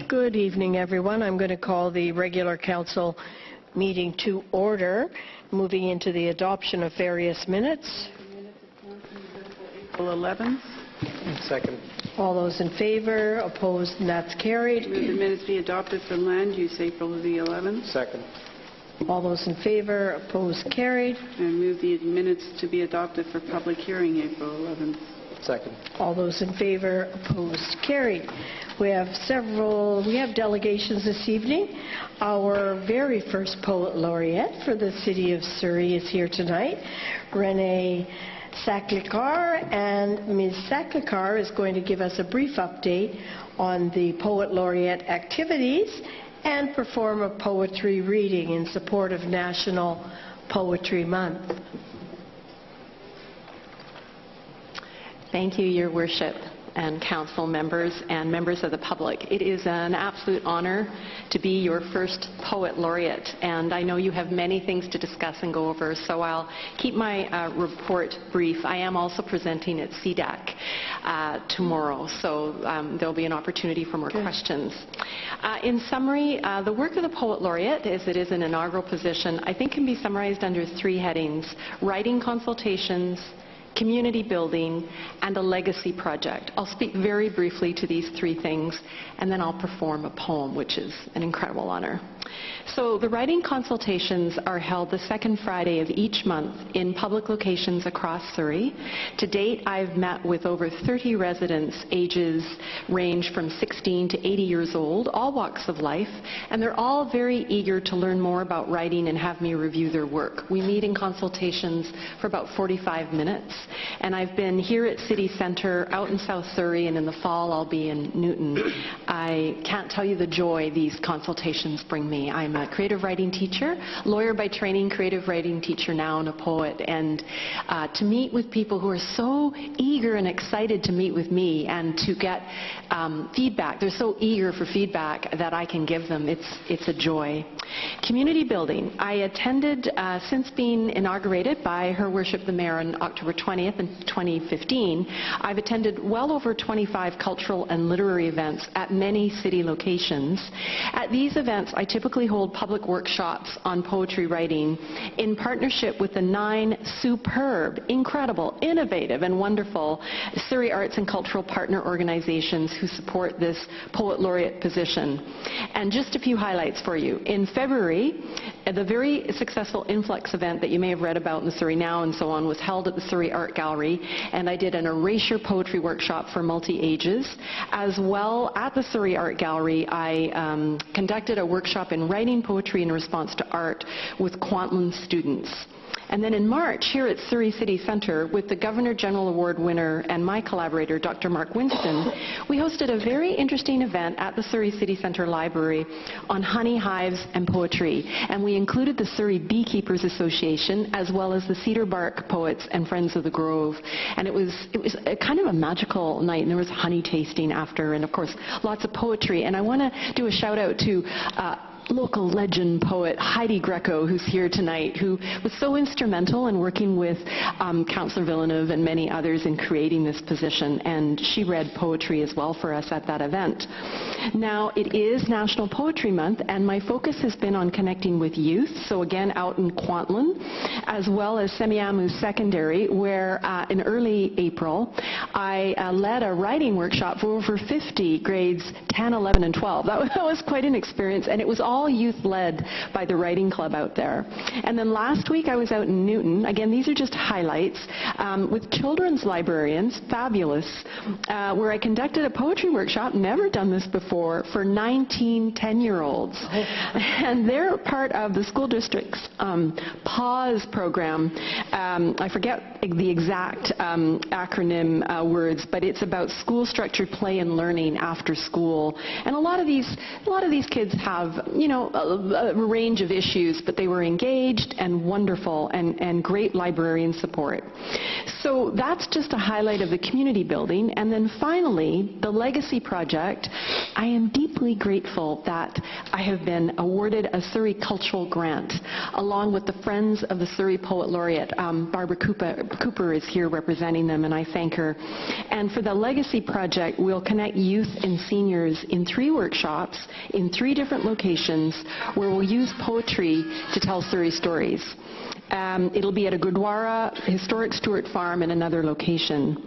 Good evening, everyone. I'm going to call the regular council meeting to order, moving into the adoption of various minutes. April 11th. Second. All those in favor, opposed, and that's carried. Move the minutes be adopted for land use April the 11th. Second. All those in favor, opposed, carried. And move the minutes to be adopted for public hearing April 11th. Second. All those in favor, opposed, carried. We have delegations this evening. Our very first poet laureate for the city of Surrey is here tonight, Renee Saklikar, and Ms. Saklikar is going to give us a brief update on the poet laureate activities and perform a poetry reading in support of National Poetry Month. Thank you, Your Worship, and council members and members of the public. It is an absolute honor to be your first poet laureate, and I know you have many things to discuss and go over, so I'll keep my report brief. I am also presenting at CDAC tomorrow, so there'll be an opportunity for more questions. In summary, the work of the poet laureate, as it is an inaugural position, I think can be summarized under three headings: writing consultations, community building, and a legacy project. I'll speak very briefly to these three things, and then I'll perform a poem, which is an incredible honor. So the writing consultations are held the second Friday of each month in public locations across Surrey. To date, I've met with over 30 residents, ages range from 16 to 80 years old, all walks of life, and they're all very eager to learn more about writing and have me review their work. We meet in consultations for about 45 minutes, and I've been here at City Centre, out in South Surrey, and in the fall I'll be in Newton. I can't tell you the joy these consultations bring me. I'm a creative writing teacher, lawyer by training, creative writing teacher now, and a poet, and to meet with people who are so eager and excited to meet with me and to get feedback. They're so eager for feedback that I can give them. It's a joy. Community building. I attended, since being inaugurated by Her Worship the Mayor on October 20th in 2015, I've attended well over 25 cultural and literary events at many city locations. At these events, I typically hold public workshops on poetry writing in partnership with the 9 superb, incredible, innovative, and wonderful Surrey Arts and Cultural Partner Organizations who support this poet laureate position. And just a few highlights for you. In February, the very successful Influx event that you may have read about in the Surrey Now and so on was held at the Surrey Art Gallery, and I did an erasure poetry workshop for multi-ages. As well, at the Surrey Art Gallery, I conducted a workshop in writing poetry in response to art with Kwantlen students. And then in March, here at Surrey City Centre, with the Governor General Award winner and my collaborator, Dr. Mark Winston, we hosted a very interesting event at the Surrey City Centre Library on honey hives and poetry. And we included the Surrey Beekeepers Association, as well as the Cedar Bark Poets and Friends of the Grove. And it was a kind of a magical night, and there was honey tasting after, and of course, lots of poetry. And I want to do a shout out to local legend poet Heidi Greco, who's here tonight, who was so instrumental in working with Councillor Villeneuve and many others in creating this position, and she read poetry as well for us at that event. Now, it is National Poetry Month, and my focus has been on connecting with youth, so again out in Kwantlen, as well as Semiahmoo Secondary, where in early April I led a writing workshop for over 50 grades 10, 11, and 12. That was quite an experience, and it was all youth-led by the Writing Club out there. And then last week I was out in Newton. Again, these are just highlights, with children's librarians, fabulous, where I conducted a poetry workshop, never done this before, for 19 10-year-olds. And they're part of the school district's PAUSE program. I forget the exact acronym words, but it's about school structured play and learning after school. And a lot of these kids have, a range of issues, but they were engaged and wonderful and great librarian support. So that's just a highlight of the community building. And then finally, the Legacy Project. I am deeply grateful that I have been awarded a Surrey Cultural Grant, along with the Friends of the Surrey Poet Laureate. Barbara Cooper is here representing them, and I thank her. And for the Legacy Project, we'll connect youth and seniors in 3 workshops in 3 different locations where we'll use poetry to tell Surrey stories. It'll be at a Gurdwara, historic Stuart Farm, and another location.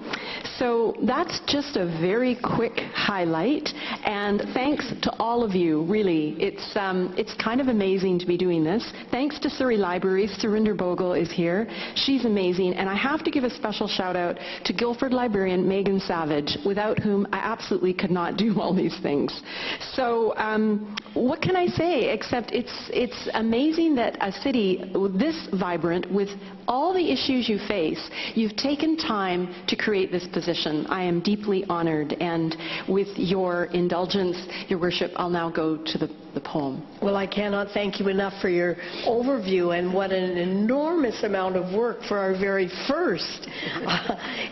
So that's just a very quick highlight, and thanks to all of you, really. It's kind of amazing to be doing this. Thanks to Surrey Libraries. Surinder Bogle is here. She's amazing, and I have to give a special shout out to Guildford librarian Megan Savage, without whom I absolutely could not do all these things. So what can I say, except it's amazing that a city this vibrant, with all the issues you face, you've taken time to create this position. I am deeply honored, and with your indulgence, Your Worship, I'll now go to the poem. Well, I cannot thank you enough for your overview, and what an enormous amount of work for our very first.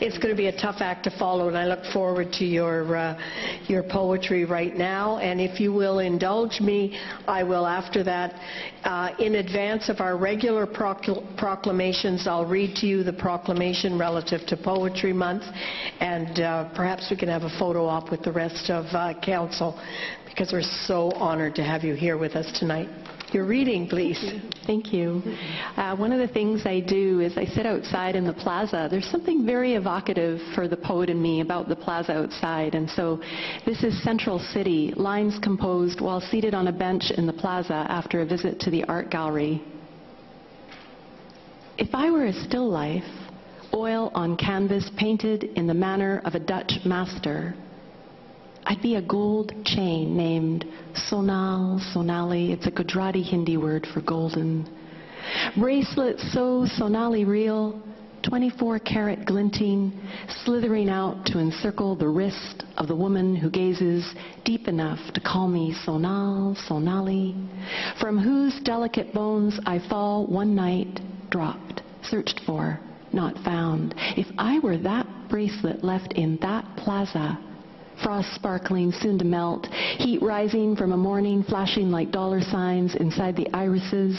It's going to be a tough act to follow, and I look forward to your poetry right now. And if you will indulge me, I will, after that, in advance of our regular proclamations, I'll read to you the proclamation relative to Poetry Month, and perhaps we can have a photo op with the rest of Council, because we're so honored to have you here with us tonight. Your reading, please. Thank you. One of the things I do is I sit outside in the plaza. There's something very evocative for the poet in me about the plaza outside. And so this is Central City, lines composed while seated on a bench in the plaza after a visit to the art gallery. If I were a still life, oil on canvas painted in the manner of a Dutch master, I'd be a gold chain named Sonal, Sonali. It's a Gujarati Hindi word for golden. Bracelet so Sonali real, 24-karat glinting, slithering out to encircle the wrist of the woman who gazes deep enough to call me Sonal, Sonali, from whose delicate bones I fall one night, dropped, searched for, not found. If I were that bracelet left in that plaza, frost sparkling, soon to melt, heat rising from a morning, flashing like dollar signs inside the irises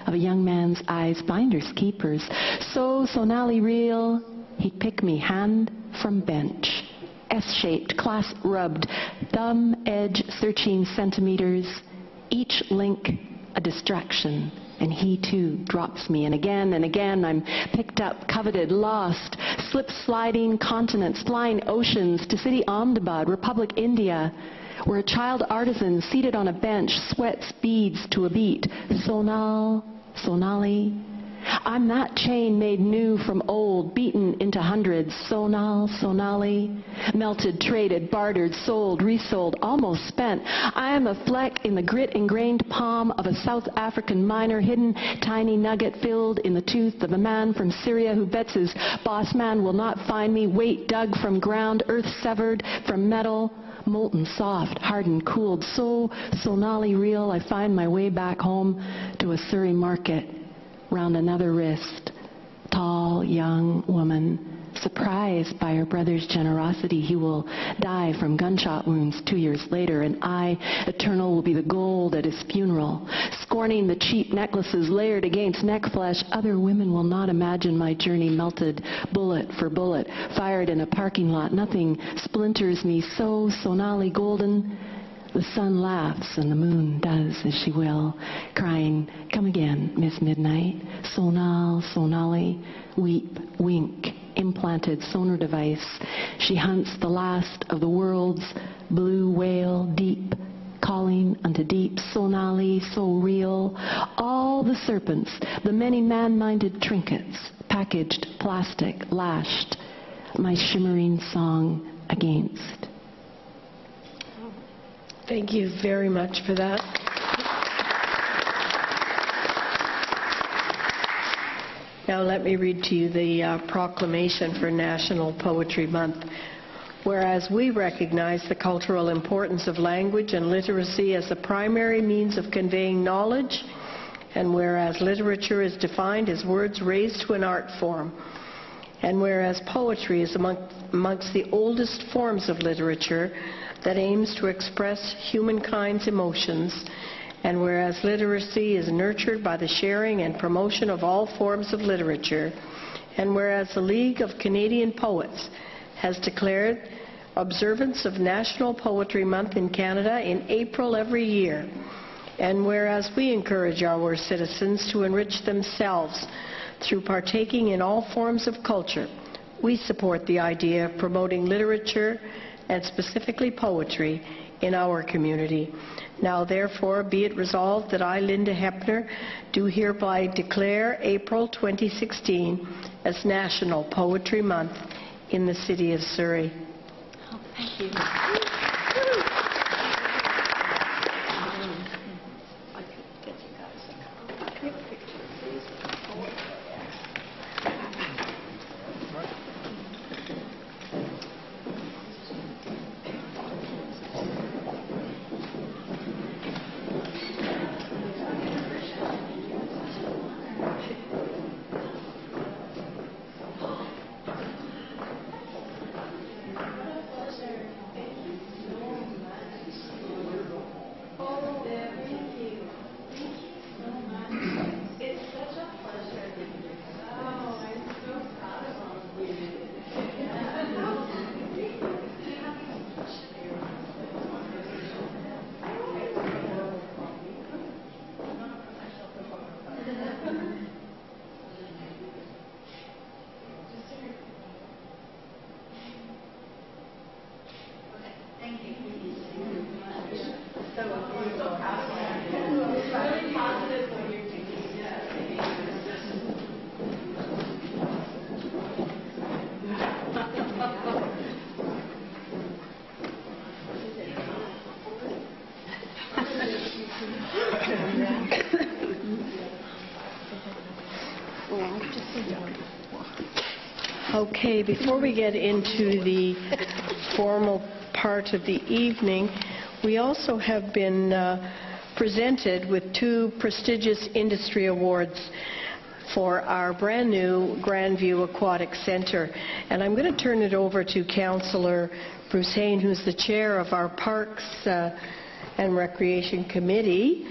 of a young man's eyes, finders keepers. So Sonali real, he'd pick me hand from bench, S-shaped, clasp rubbed, thumb edge searching centimeters, each link a distraction. And he too drops me, and again I'm picked up, coveted, lost, slip sliding continents, flying oceans to city Ahmedabad, Republic India, where a child artisan seated on a bench sweats beads to a beat. Sonal, Sonali. I'm that chain made new from old, beaten into hundreds. Sonal, Sonali. Melted, traded, bartered, sold, resold, almost spent. I am a fleck in the grit-ingrained palm of a South African miner, hidden tiny nugget filled in the tooth of a man from Syria who bets his boss man will not find me. Weight dug from ground, earth severed from metal. Molten, soft, hardened, cooled. So Sonali real, I find my way back home to a Surrey market. Round another wrist, tall, young woman, surprised by her brother's generosity. He will die from gunshot wounds 2 years later, and I, eternal, will be the gold at his funeral. Scorning the cheap necklaces layered against neck flesh, other women will not imagine my journey melted, bullet for bullet, fired in a parking lot. Nothing splinters me. So Sonali golden. The sun laughs and the moon does as she will, crying, come again, Miss Midnight. Sonal, Sonali, weep, wink, implanted sonar device. She hunts the last of the world's blue whale, deep, calling unto deep. Sonali, so real. All the serpents, the many man-minded trinkets, packaged, plastic, lashed, my shimmering song against. Thank you very much for that. Now let me read to you the proclamation for National Poetry Month. whereas we recognize the cultural importance of language and literacy as the primary means of conveying knowledge, and whereas literature is defined as words raised to an art form, and whereas poetry is amongst the oldest forms of literature that aims to express humankind's emotions, and whereas literacy is nurtured by the sharing and promotion of all forms of literature, and whereas the League of Canadian Poets has declared observance of National Poetry Month in Canada in April every year, and whereas we encourage our citizens to enrich themselves through partaking in all forms of culture, we support the idea of promoting literature and specifically poetry in our community. Now, therefore, be it resolved that I, Linda Hepner, do hereby declare April 2016 as National Poetry Month in the City of Surrey. Oh, thank you. Okay, before we get into the formal part of the evening, we also have been presented with 2 prestigious industry awards for our brand new Grandview Aquatic Centre. And I'm going to turn it over to Councillor Bruce Hayne, who's the chair of our Parks and Recreation Committee.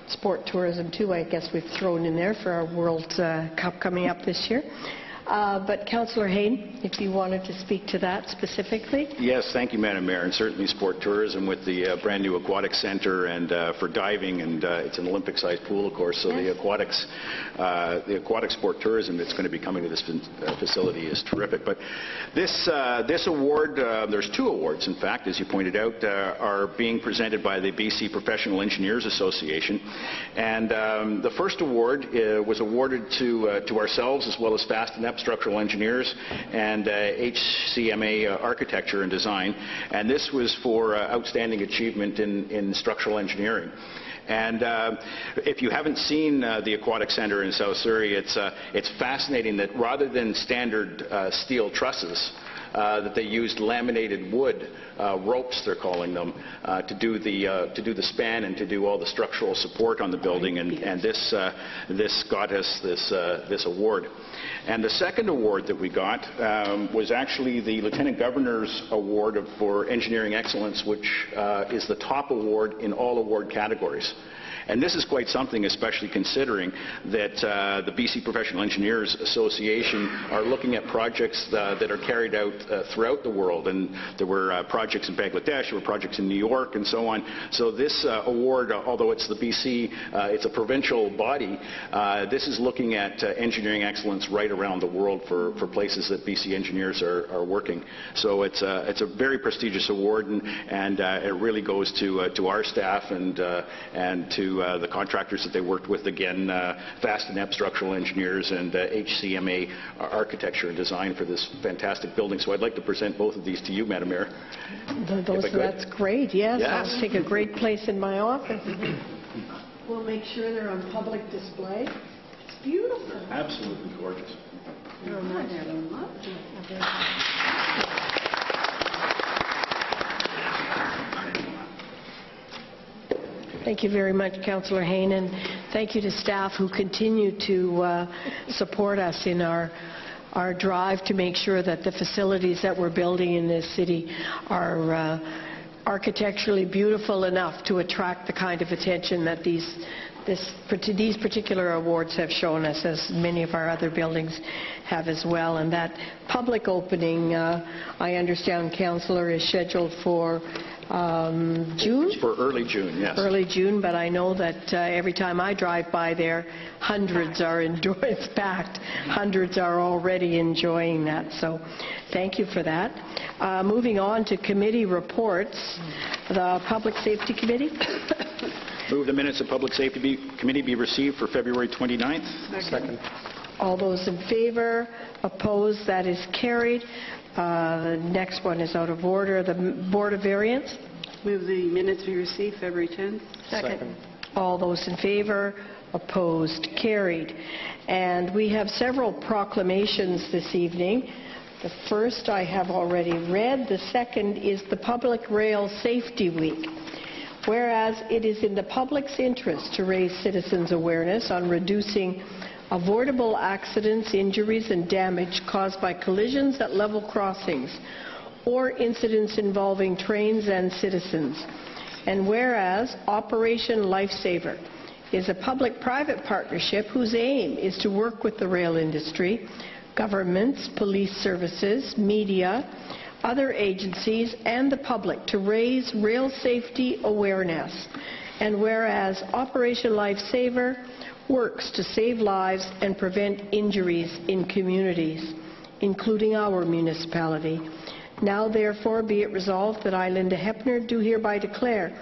Sport tourism too, I guess we've thrown in there for our World Cup coming up this year. But Councillor Hayne, if you wanted to speak to that specifically. Yes, thank you, Madam Mayor, and certainly sport tourism with the brand new aquatic centre and for diving, and it's an Olympic-sized pool, of course, so yes. the aquatic sport tourism that's going to be coming to this facility is terrific. But this award, there's 2 awards, in fact, as you pointed out, are being presented by the BC Professional Engineers Association, and the first award was awarded to ourselves as well as Fast and Structural Engineers and HCMA Architecture and Design, and this was for outstanding achievement in structural engineering. And if you haven't seen the Aquatic Centre in South Surrey, it's fascinating that rather than standard steel trusses, that they used laminated wood ropes, they're calling them, to do the span and to do all the structural support on the building, and this got us this award. And the second award that we got was actually the Lieutenant Governor's Award for Engineering Excellence, which is the top award in all award categories. And this is quite something, especially considering that the BC Professional Engineers Association are looking at projects that are carried out throughout the world. And there were projects in Bangladesh, there were projects in New York, and so on. So this award, although it's the BC, it's a provincial body, this is looking at engineering excellence right around the world for places that BC engineers are working. So it's a very prestigious award, and it really goes to our staff and to the contractors that they worked with, again, Fast and Structural Engineers and HCMA Architecture and Design for this fantastic building. So I'd like to present both of these to you, Madam Mayor. That's great, yes. I'll take a great place in my office. We'll make sure they're on public display. It's beautiful. Absolutely gorgeous. Thank you very much, Councillor Hayne, and thank you to staff who continue to support us in our drive to make sure that the facilities that we're building in this city are architecturally beautiful enough to attract the kind of attention that these particular awards have shown us, as many of our other buildings have as well. And that public opening, I understand, Councillor, is scheduled for June? For early June, yes. Early June, but I know that every time I drive by there, hundreds are it's packed. Hundreds are already enjoying that, so thank you for that. Moving on to committee reports, the Public Safety Committee. Move the minutes of Public Safety Committee be received for February 29th. Second. All those in favor? Opposed? That is carried. The next one is out of order. The Board of Variance. Move the minutes be received February 10th. Second. All those in favor? Opposed? Carried. And we have several proclamations this evening. The first I have already read. The second is the Public Rail Safety Week. Whereas it is in the public's interest to raise citizens' awareness on reducing avoidable accidents, injuries and damage caused by collisions at level crossings or incidents involving trains and citizens. And whereas Operation Lifesaver is a public-private partnership whose aim is to work with the rail industry, governments, police services, media, other agencies and the public to raise rail safety awareness. And whereas Operation Lifesaver works to save lives and prevent injuries in communities, including our municipality. Now therefore be it resolved that I, Linda Hepner, do hereby declare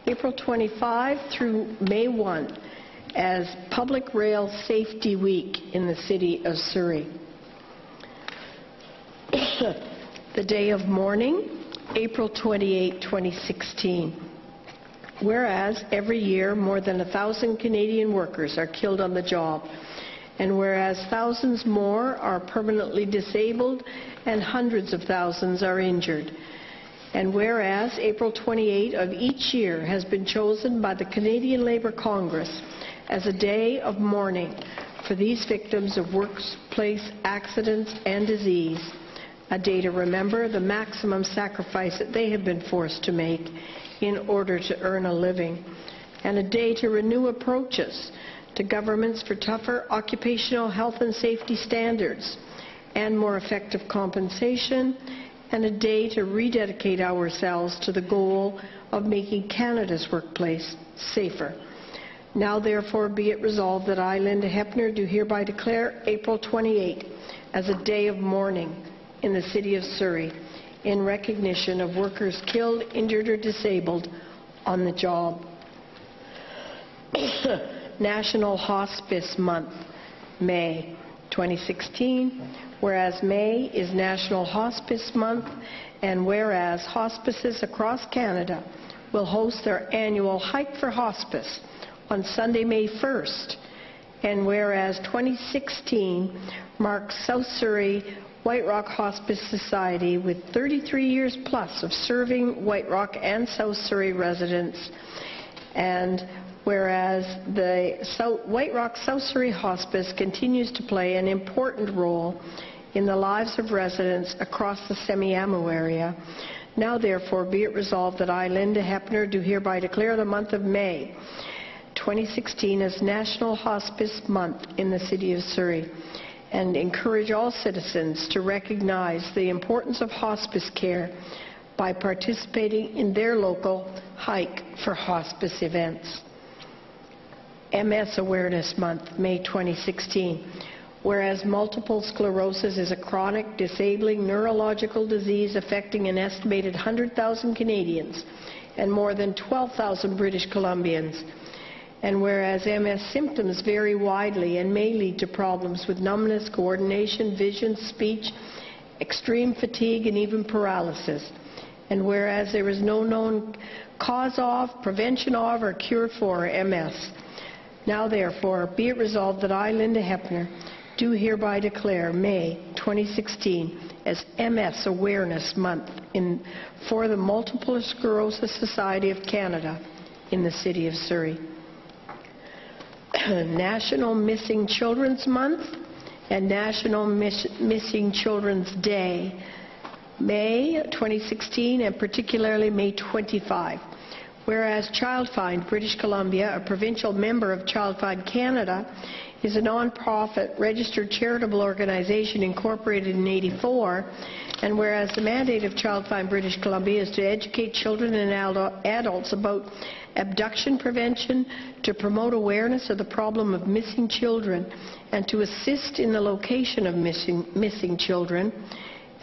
April 25 through May 1 as Public Rail Safety Week in the City of Surrey. The day of mourning, April 28, 2016. Whereas every year more than 1,000 Canadian workers are killed on the job, and whereas thousands more are permanently disabled and hundreds of thousands are injured. And whereas April 28 of each year has been chosen by the Canadian Labour Congress as a day of mourning for these victims of workplace accidents and disease, a day to remember the maximum sacrifice that they have been forced to make in order to earn a living, and a day to renew approaches to governments for tougher occupational health and safety standards and more effective compensation, and a day to rededicate ourselves to the goal of making Canada's workplace safer. Now therefore be it resolved that I, Linda Hepner, do hereby declare April 28 as a day of mourning in the City of Surrey in recognition of workers killed, injured or disabled on the job. National Hospice Month, May 2016. Whereas May is National Hospice Month, and whereas hospices across Canada will host their annual Hike for Hospice on Sunday, May 1st, and whereas 2016 marks South Surrey White Rock Hospice Society with 33 years plus of serving White Rock and South Surrey residents, and whereas the White Rock South Surrey Hospice continues to play an important role in the lives of residents across the Semiahmoo area. Now therefore be it resolved that I, Linda Hepner, do hereby declare the month of May 2016 as National Hospice Month in the City of Surrey, and encourage all citizens to recognize the importance of hospice care by participating in their local Hike for Hospice events. MS Awareness Month, May 2016. Whereas multiple sclerosis is a chronic, disabling neurological disease affecting an estimated 100,000 Canadians and more than 12,000 British Columbians. And whereas MS symptoms vary widely and may lead to problems with numbness, coordination, vision, speech, extreme fatigue, and even paralysis. And whereas there is no known cause of, prevention of, or cure for MS. Now therefore, be it resolved that I, Linda Hepner, do hereby declare May 2016 as MS Awareness Month for the Multiple Sclerosis Society of Canada in the City of Surrey. National Missing Children's Month and National Missing Children's Day, May 2016 and particularly May 25. Whereas Child Find British Columbia, a provincial member of Child Find Canada, is a non-profit registered charitable organization incorporated in 1984, and whereas the mandate of Child Find British Columbia is to educate children and adults about abduction prevention, to promote awareness of the problem of missing children, and to assist in the location of missing children,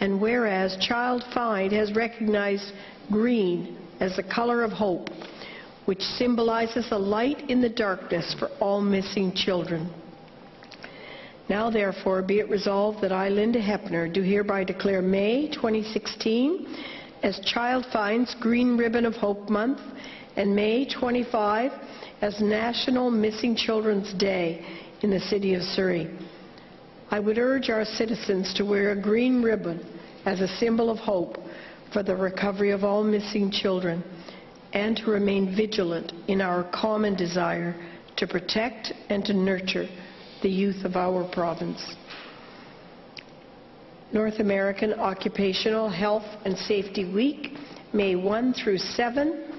and whereas Child Find has recognized green as the color of hope, which symbolizes a light in the darkness for all missing children. Now, therefore, be it resolved that I, Linda Hepner, do hereby declare May 2016 as Child Find's Green Ribbon of Hope Month and May 25 as National Missing Children's Day in the City of Surrey. I would urge our citizens to wear a green ribbon as a symbol of hope for the recovery of all missing children, and to remain vigilant in our common desire to protect and to nurture the youth of our province. North American Occupational Health and Safety Week, May 1 through 7.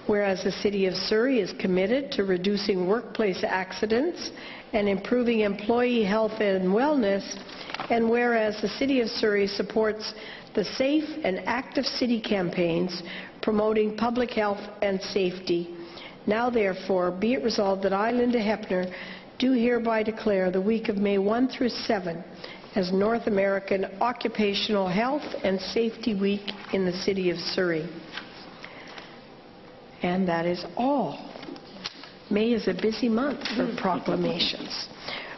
Whereas the City of Surrey is committed to reducing workplace accidents and improving employee health and wellness, and whereas the City of Surrey supports the Safe and Active City campaigns promoting public health and safety. Now, therefore, be it resolved that I, Linda Hepner, do hereby declare the week of May 1 through 7 as North American Occupational Health and Safety Week in the City of Surrey. And that is all. May is a busy month for proclamations.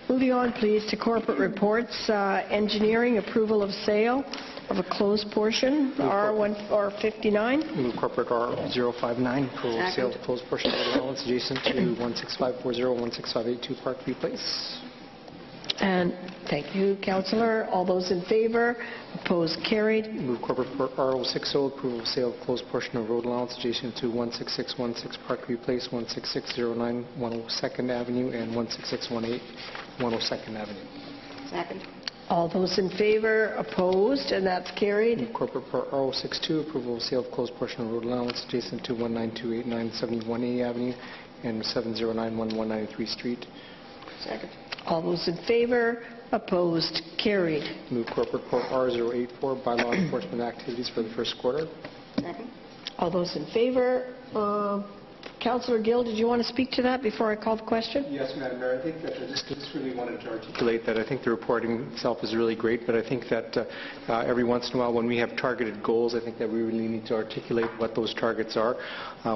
Moving on, please, to corporate reports. Engineering, approval of sale of a closed portion, R59. Move corporate R059, approval of sale of closed portion of the allowance adjacent to 16540, 16582 Parkview Place. And thank you, Councillor. All those in favour? Opposed? Carried. Move corporate R060, approval of sale of closed portion of road allowance adjacent to 16616 Parkview Place, 16609 102nd Avenue, and 16618 102nd Avenue. Second. All those in favour? Opposed? And that's carried. Move corporate R062, approval of sale of closed portion of road allowance adjacent to 19289 71A Avenue and 7091 193 Street. Second. All those in favour? Opposed? Carried. Move corporate report R084, bylaw enforcement activities for the first quarter. Second. All those in favour? Councillor Gill, did you want to speak to that before I call the question? Yes, Madam Mayor. I think that I just really wanted to articulate that I think the reporting itself is really great, but I think that every once in a while when we have targeted goals, I think that we really need to articulate what those targets are,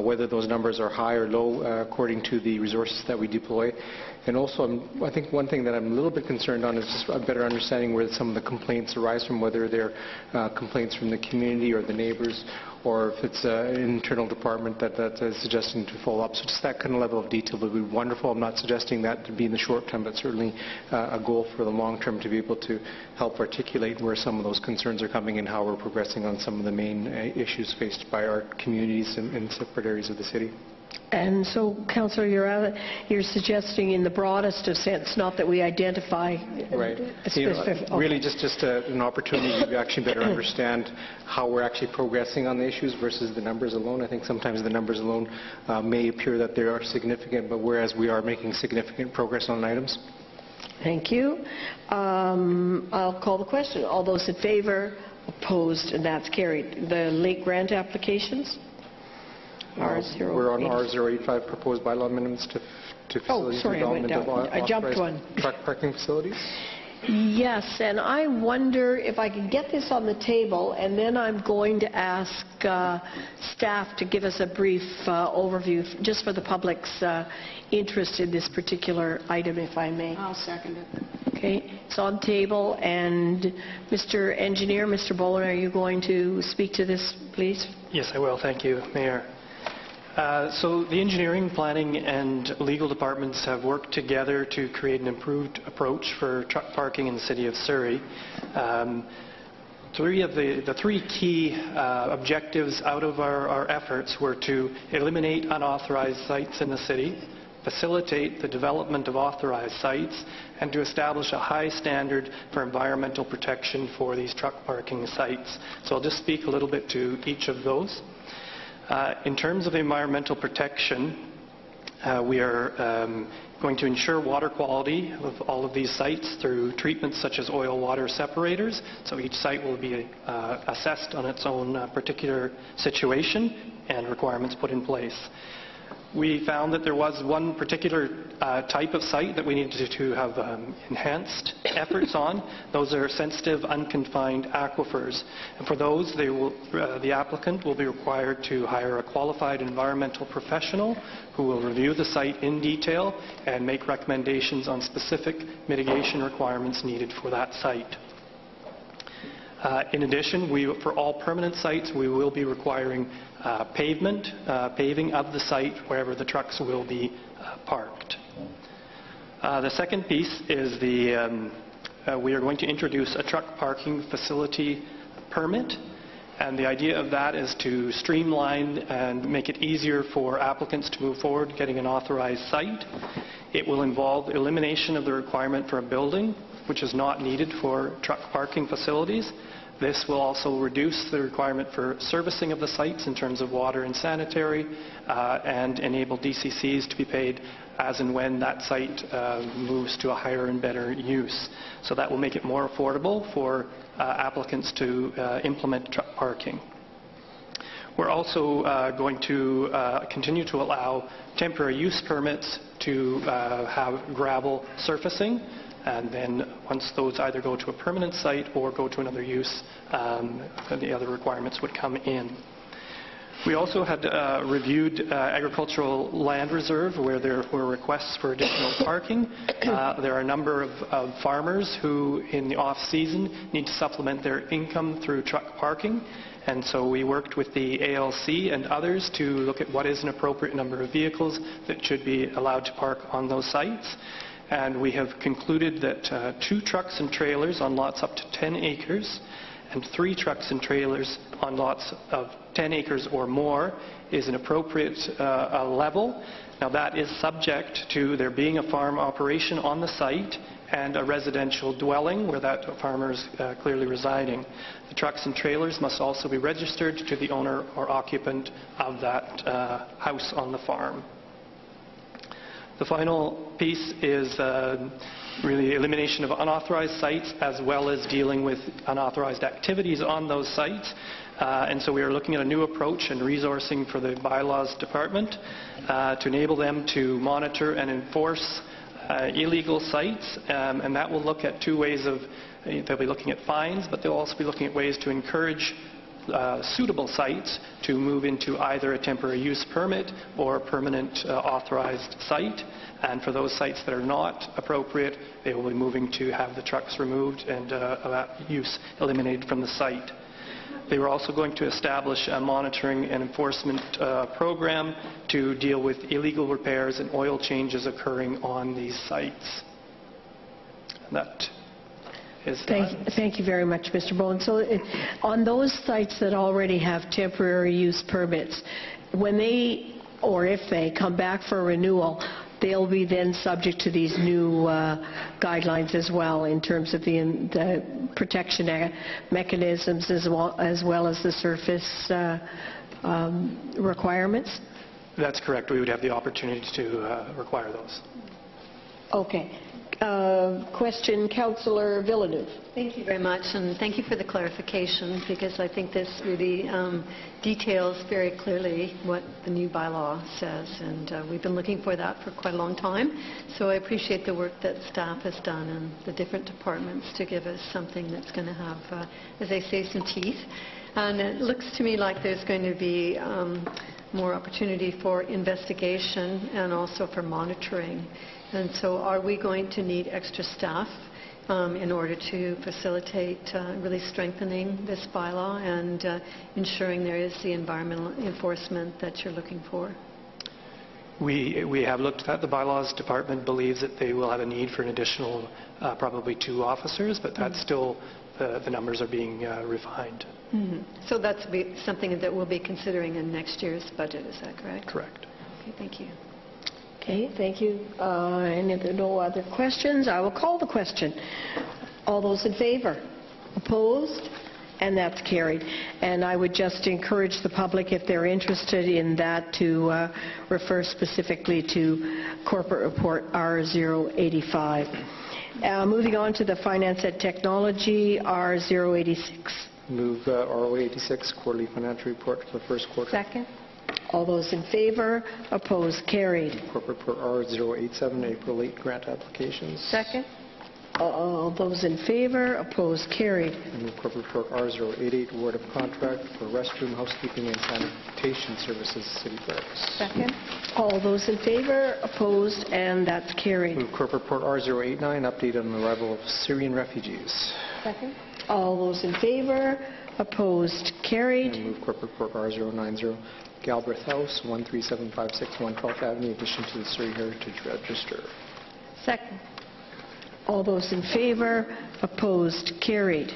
whether those numbers are high or low according to the resources that we deploy. And also, I think one thing that I'm a little bit concerned on is just a better understanding where some of the complaints arise from, whether they're complaints from the community or the neighbours, or if it's an internal department that is suggesting to follow up. So just that kind of level of detail would be wonderful. I'm not suggesting that to be in the short term, but certainly a goal for the long term to be able to help articulate where some of those concerns are coming and how we're progressing on some of the main issues faced by our communities in separate areas of the city. And so, Councillor, you're suggesting in the broadest of sense, not that we identify right. specific... Really just an opportunity to actually better understand how we're actually progressing on the issues versus the numbers alone. I think sometimes the numbers alone may appear that they are significant, but whereas we are making significant progress on items. Thank you. I'll call the question. All those in favour? Opposed? And that's carried. The late grant applications? We're on R085, proposed bylaw amendments to facilities development of authorized truck parking facilities. Yes, and I wonder if I can get this on the table, and then I'm going to ask staff to give us a brief overview, just for the public's interest in this particular item, if I may. I'll second it. Okay, it's on table, and Mr. Engineer, Mr. Boland, are you going to speak to this, please? Yes, I will. Thank you, Mayor. So the engineering, planning and legal departments have worked together to create an improved approach for truck parking in the City of Surrey. the three key objectives out of our efforts were to eliminate unauthorized sites in the city, facilitate the development of authorized sites, and to establish a high standard for environmental protection for these truck parking sites. So I'll just speak a little bit to each of those. In terms of environmental protection, we are going to ensure water quality of all of these sites through treatments such as oil water separators. So each site will be assessed on its own particular situation and requirements put in place. We found that there was one particular type of site that we needed to have enhanced efforts on. Those are sensitive, unconfined aquifers. And for those, the applicant will be required to hire a qualified environmental professional who will review the site in detail and make recommendations on specific mitigation requirements needed for that site. In addition, for all permanent sites, we will be requiring paving of the site wherever the trucks will be parked. The second piece is we are going to introduce a truck parking facility permit, and the idea of that is to streamline and make it easier for applicants to move forward getting an authorized site. It will involve elimination of the requirement for a building, which is not needed for truck parking facilities. This will also reduce the requirement for servicing of the sites in terms of water and sanitary, and enable DCCs to be paid as and when that site moves to a higher and better use. So that will make it more affordable for applicants to implement truck parking. We're also going to continue to allow temporary use permits to have gravel surfacing. And then once those either go to a permanent site or go to another use, the other requirements would come in. We also had reviewed agricultural land reserve where there were requests for additional parking. There are a number of farmers who in the off-season need to supplement their income through truck parking. And so we worked with the ALC and others to look at what is an appropriate number of vehicles that should be allowed to park on those sites. And we have concluded that 2 trucks and trailers on lots up to 10 acres and 3 trucks and trailers on lots of 10 acres or more is an appropriate level. Now that is subject to there being a farm operation on the site and a residential dwelling where that farmer is clearly residing. The trucks and trailers must also be registered to the owner or occupant of that house on the farm. The final piece is really elimination of unauthorized sites as well as dealing with unauthorized activities on those sites. And so we are looking at a new approach and resourcing for the bylaws department to enable them to monitor and enforce illegal sites. And that will look at 2 ways of, they'll be looking at fines, but they'll also be looking at ways to encourage suitable sites to move into either a temporary use permit or a permanent authorized site. And for those sites that are not appropriate, they will be moving to have the trucks removed and that use eliminated from the site. They were also going to establish a monitoring and enforcement program to deal with illegal repairs and oil changes occurring on these sites. And that Thank you very much, Mr. Bowen. So on those sites that already have temporary use permits, when they, or if they come back for renewal, they'll be then subject to these new guidelines as well in terms of the protection mechanisms as well as the surface requirements? That's correct. We would have the opportunity to require those. Okay. Question, Councillor Villeneuve. Thank you very much, and thank you for the clarification, because I think this really details very clearly what the new bylaw says, and we've been looking for that for quite a long time. So I appreciate the work that staff has done and the different departments to give us something that's going to have, as they say, some teeth. And it looks to me like there's going to be more opportunity for investigation and also for monitoring. And so are we going to need extra staff in order to facilitate really strengthening this bylaw and ensuring there is the environmental enforcement that you're looking for? We have looked at the bylaws department believes that they will have a need for an additional probably 2 officers, but that's still the numbers are being refined. So that's something that we'll be considering in next year's budget, is that correct? Correct. Okay, thank you. Okay, thank you. And if there are no other questions, I will call the question. All those in favor? Opposed? And that's carried. And I would just encourage the public, if they're interested in that, to refer specifically to Corporate Report R085. Moving on to the Finance and Technology R086. Move RO86, quarterly financial report for the first quarter. Second. All those in favor? Opposed? Carried. Corporate report R087, April 8 grant applications. Second. All those in favor? Opposed? Carried. Move corporate report R088, award of contract for restroom, housekeeping, and sanitation services, City Clerks. Second. All those in favor? Opposed? And that's carried. Move corporate report R089, update on the arrival of Syrian refugees. Second. All those in favor? Opposed? Carried. And move corporate report R090, Galbraith House, 13756 112th Avenue, addition to the Surrey Heritage Register. Second. All those in favor? Opposed? Carried.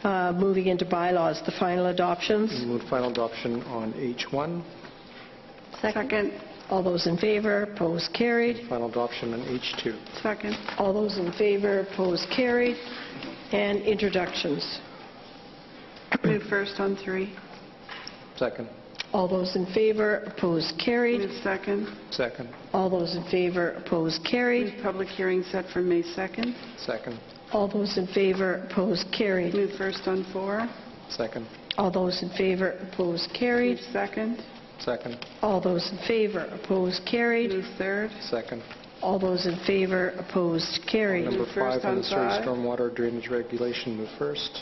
Moving into bylaws, the final adoptions. Move final adoption on H1. Second. All those in favor? Opposed? Carried. Final adoption on H2. Second. All those in favor? Opposed? Carried. And introductions. Move first on 3. Second. All those in favor? Opposed? Carried. Move second. Second. All those in favor? Opposed? Carried. Move public hearing set for May 2nd. Second. All those in favor? Opposed? Carried. Move first on 4. Second. All those in favor? Opposed? Move Carried. second. Second. All those in favor? Opposed? Carried. Move third. Second. All those in favor? Opposed? Carried. Number Move first 5 on on the Surrey 5. stormwater drainage regulation, move first.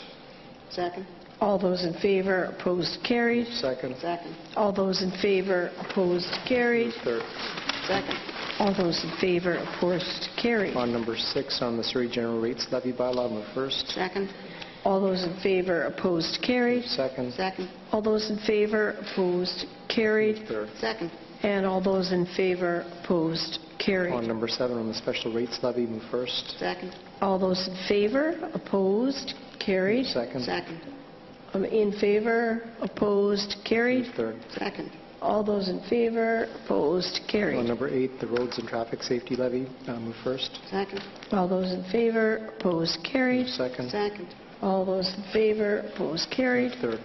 Second. All those in favor? Opposed? Carried. Second. Second. All those in favor? Opposed? Carried. Move third. Second. All those in favor? Opposed? Carried. On number 6 on the Surrey general rates levy bylaw, move first. Second. All those in favor? Opposed? Carried. Second. Second. All those in favor? Opposed? Carried. Move third. Second. And all those in favor? Opposed? On Carried. number 7 on the special rates levy, move first. Second. All those in favor? Opposed? Carried. Second. Second. In favor? Opposed? Carried. Move third. Second. All those in favor? Opposed? On Carried. number 8, the roads and traffic safety levy, move first. Second. All those in favor? Opposed? Move Carried. second. Second. All those in favor? Opposed? Carried. Move third.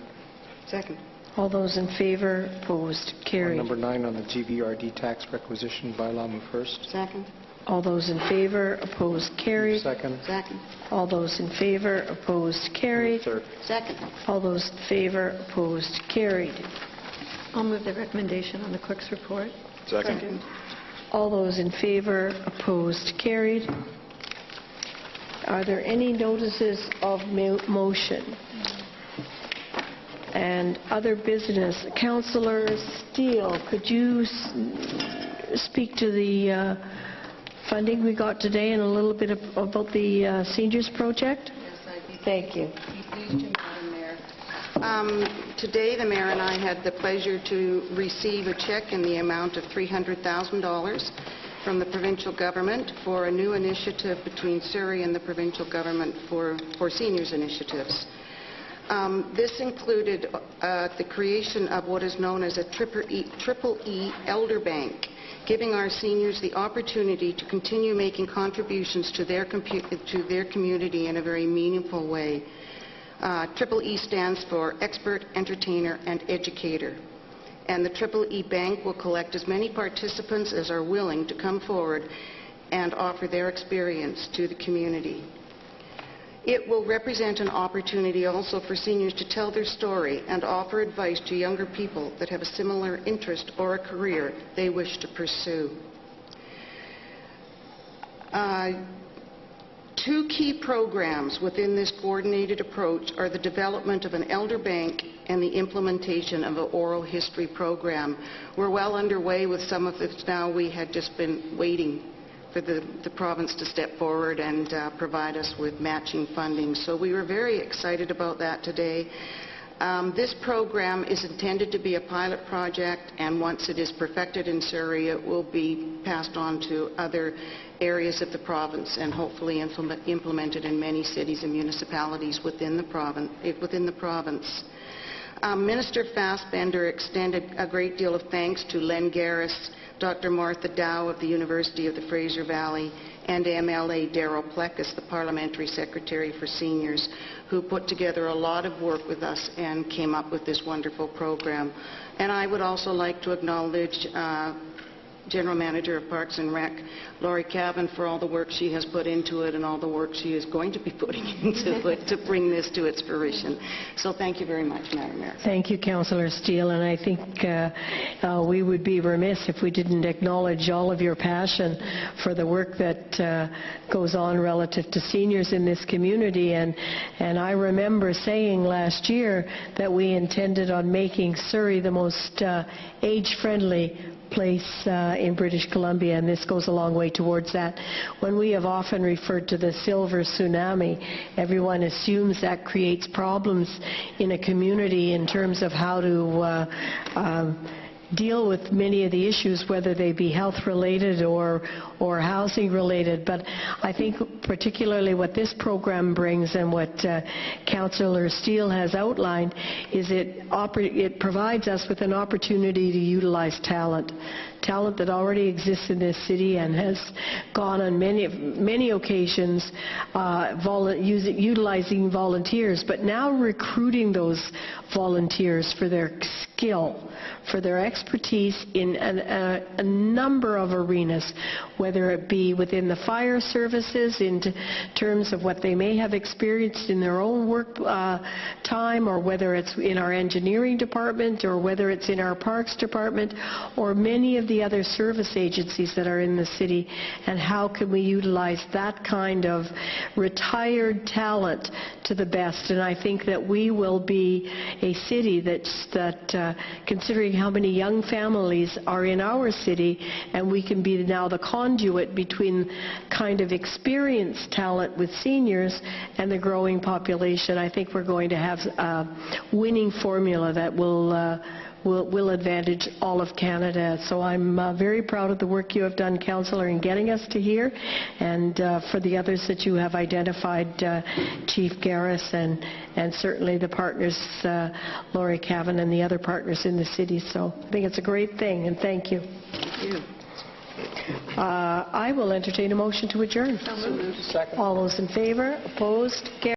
Second. All those in favor? Opposed? On Carried. number 9 on the GVRD tax requisition bylaw, move first. Second. All those in favor? Opposed? Move Carried. second. Second. All those in favor? Opposed? Move Carried. third. Second. All those in favor? Opposed? Carried. I'll move the recommendation on the clerk's report. Second. All those in favor? Opposed? Carried. Are there any notices of motion? And other business? Councillor Steele, could you speak to the funding we got today and a little bit about the seniors project? Yes, I'd be Thank you. pleased to, Madam Mayor. Today, the Mayor and I had the pleasure to receive a check in the amount of $300,000 from the provincial government for a new initiative between Surrey and the provincial government for seniors initiatives. This included the creation of what is known as a Triple E Elder Bank, giving our seniors the opportunity to continue making contributions to their community in a very meaningful way. Triple E stands for Expert, Entertainer, and Educator. And the Triple E Bank will collect as many participants as are willing to come forward and offer their experience to the community. It will represent an opportunity also for seniors to tell their story and offer advice to younger people that have a similar interest or a career they wish to pursue. Two key programs within this coordinated approach are the development of an elder bank and the implementation of an oral history program. We're well underway with some of this now. We had just been waiting for the province to step forward and provide us with matching funding. So we were very excited about that today. This program is intended to be a pilot project, and once it is perfected in Surrey, it will be passed on to other areas of the province and hopefully implemented in many cities and municipalities within the province. Minister Fassbender extended a great deal of thanks to Len Garris, Dr. Martha Dow of the University of the Fraser Valley, and MLA Darryl Plekas, the Parliamentary Secretary for Seniors, who put together a lot of work with us and came up with this wonderful program. And I would also like to acknowledge General Manager of Parks and Rec, Laurie Cavan, for all the work she has put into it and all the work she is going to be putting into it to bring this to its fruition. So thank you very much, Madam Mayor. Thank you, Councillor Steele, and I think we would be remiss if we didn't acknowledge all of your passion for the work that goes on relative to seniors in this community. And I remember saying last year that we intended on making Surrey the most age-friendly place in British Columbia, and this goes a long way towards that. When we have often referred to the silver tsunami, everyone assumes that creates problems in a community in terms of how to deal with many of the issues, whether they be health-related or housing-related. But I think particularly what this program brings and what Councillor Steele has outlined is it provides us with an opportunity to utilize talent that already exists in this city and has gone on many occasions utilizing volunteers, but now recruiting those volunteers for their skill, for their expertise in a number of arenas, whether it be within the fire services in terms of what they may have experienced in their own work time, or whether it's in our engineering department, or whether it's in our parks department, or many of the other service agencies that are in the city, and how can we utilize that kind of retired talent to the best. And I think that we will be a city that considering how many young families are in our city, and we can be now the conduit between kind of experienced talent with seniors and the growing population, I think we're going to have a winning formula that will advantage all of Canada. So I'm very proud of the work you have done, Councillor, in getting us to here, and for the others that you have identified, Chief Garris and certainly the partners, Laurie Cavan and the other partners in the city. So I think it's a great thing, and thank you. Thank you. I will entertain a motion to adjourn. So moved. All those in favor? Opposed?